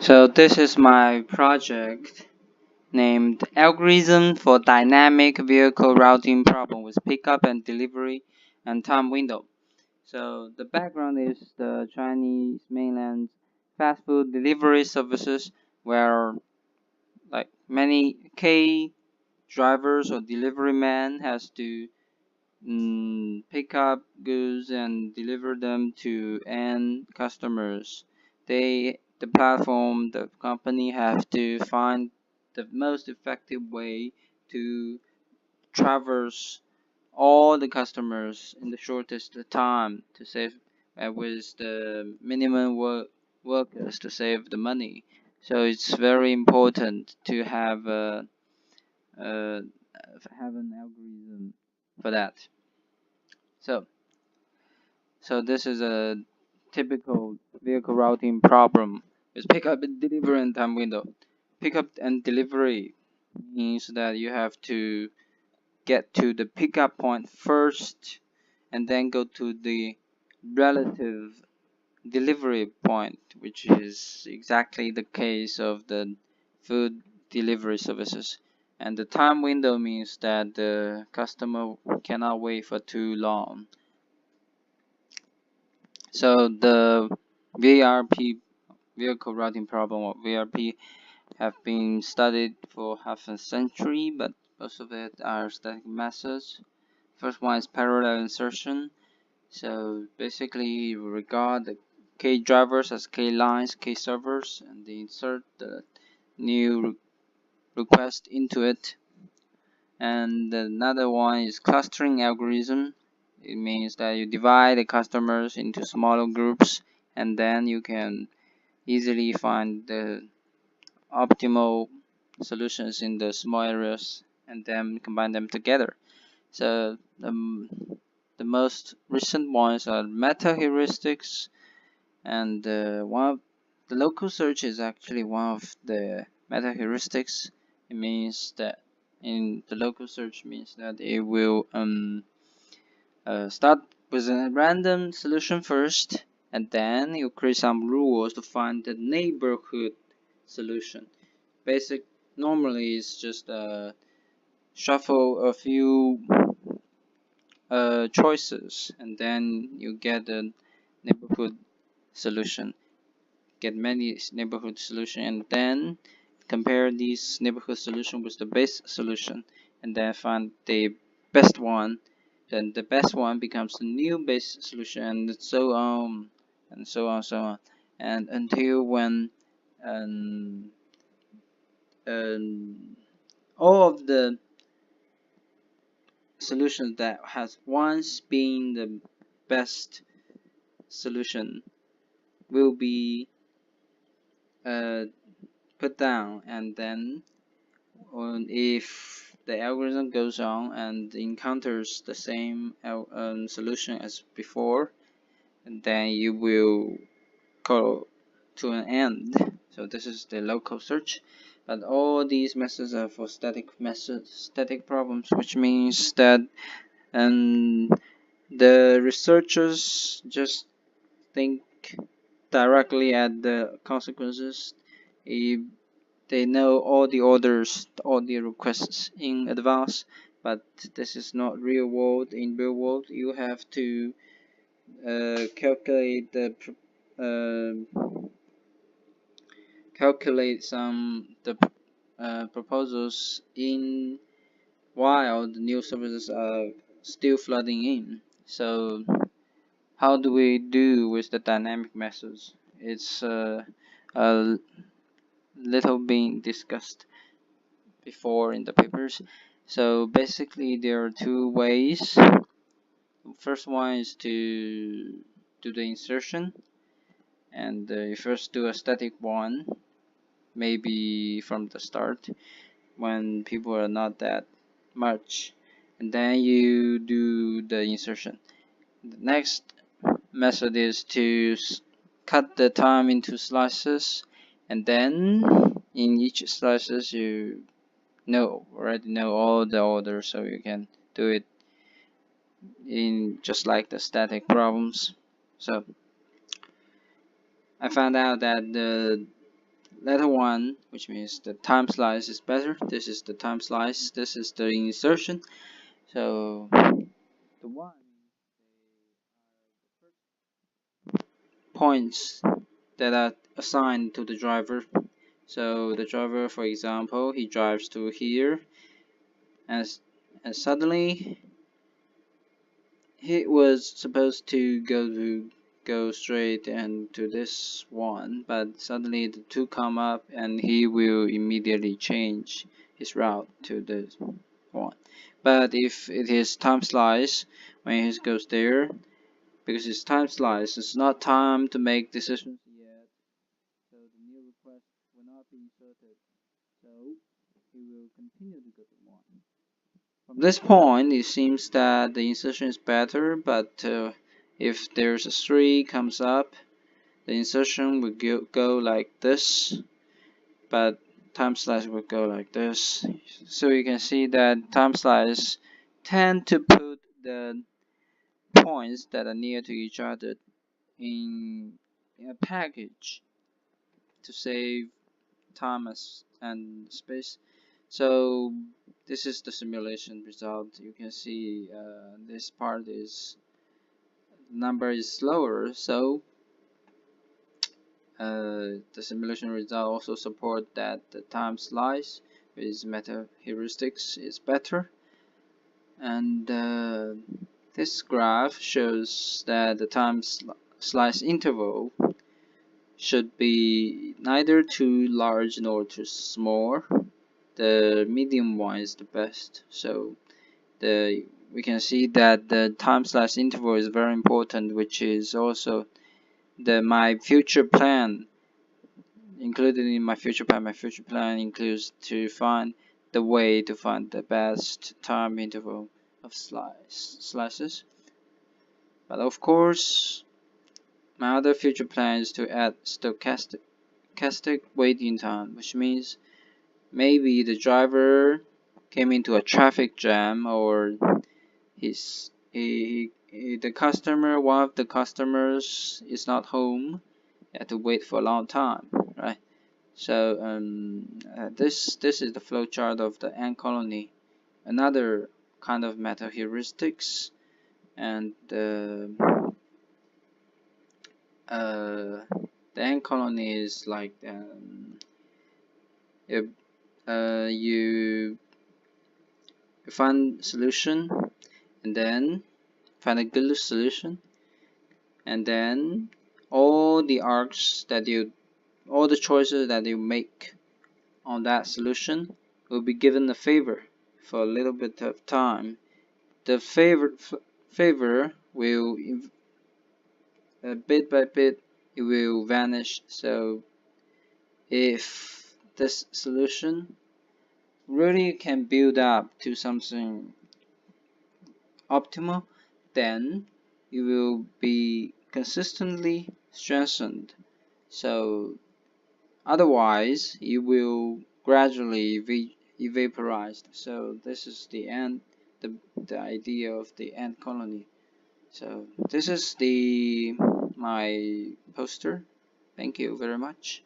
So this is my project named Algorithm for Dynamic Vehicle Routing Problem with Pickup and Delivery and Time Window. So the background is the Chinese mainland fast food delivery services where like many K drivers or delivery men has to pick up goods and deliver them to end customers. The platform, the company have to find the most effective way to traverse all the customers in the shortest time to save with the minimum workers to save the money. So it's very important to uh, have an algorithm for that. So this is a typical vehicle routing problem with pickup and delivery and time window. Pickup and delivery means that you have to get to the pickup point first and then go to the relative delivery point, which is exactly the case of the food delivery services. And the time window means that the customer cannot wait for too long. So the VRP, vehicle routing problem, or VRP, have been studied for half a century, but most of it are static methods. First one is parallel insertion. So basically, you regard the K drivers as K lines, K servers, and they insert the new request into it. And another one is clustering algorithm. It means that you divide the customers into smaller groups, and then you can easily find the optimal solutions in the small areas and then combine them together. So the most recent ones are meta heuristics, and one of the local search is actually one of the meta heuristics. It means that in the local search means that it will start with a random solution first, and then you create some rules to find the neighborhood solution. Normally it's just shuffle a few choices, and then you get a neighborhood solution. Get many neighborhood solution, and then compare these neighborhood solution with the base solution, and then find the best one. Then the best one becomes the new base solution, and so on, and so on, so on, and until when um, all of the solutions that has once been the best solution will be put down, and then if the algorithm goes on and encounters the same solution as before, and then you will go to an end. So this is the local search, but all these methods are for static problems, which means that the researchers just think directly at the consequences. If they know all the orders, all the requests in advance, but this is not real world. In real world, you have to calculate the proposals in while the new services are still flooding in. So how do we do with the dynamic methods? It's a little being discussed before in the papers. So basically there are two ways. First one is to do the insertion, and you first do a static one, maybe from the start when people are not that much, and then you do the insertion. The next method is to cut the time into slices, and then in each slices you already know all the orders, so you can do it in just like the static problems. So I found out that the letter 1, which means the time slice is better. This is the time slice. This is the insertion. So the one points that are assigned to the driver. So the driver, for example, he drives to here, and suddenly he was supposed to go straight and to this one, but suddenly the two come up, and he will immediately change his route to this one. But if it is time slice, when he goes there, because it's time slice, it's not time to make decisions yet, so the new request will not be inserted. So he will continue to go to one. From this point, it seems that the insertion is better, but if there's a 3 comes up, the insertion will go like this, but time slice will go like this. So you can see that time slice tend to put the points that are near to each other in a package to save time and space. So this is the simulation result. You can see this part is number is slower, so the simulation result also support that the time slice with meta heuristics is better. And this graph shows that the time slice interval should be neither too large nor too small. The medium one is the best. So we can see that the time slice interval is very important, which is also my future plan. Included in my future plan. My future plan includes to find the way to find the best time interval of slices. But of course, my other future plan is to add stochastic waiting time, which means maybe the driver came into a traffic jam, or the customer, one of the customers is not home. You have to wait for a long time, right? So this is the flowchart of the ant colony. Another kind of meta heuristics, and the ant colony is like you find solution, and then find a good solution, and then all the choices that you make on that solution will be given a favor for a little bit of time. The favor will bit by bit it will vanish. So if this solution really can build up to something optimal, then it will be consistently strengthened. So otherwise, it will gradually evaporize. So this is the end, the idea of the ant colony. So this is my poster. Thank you very much.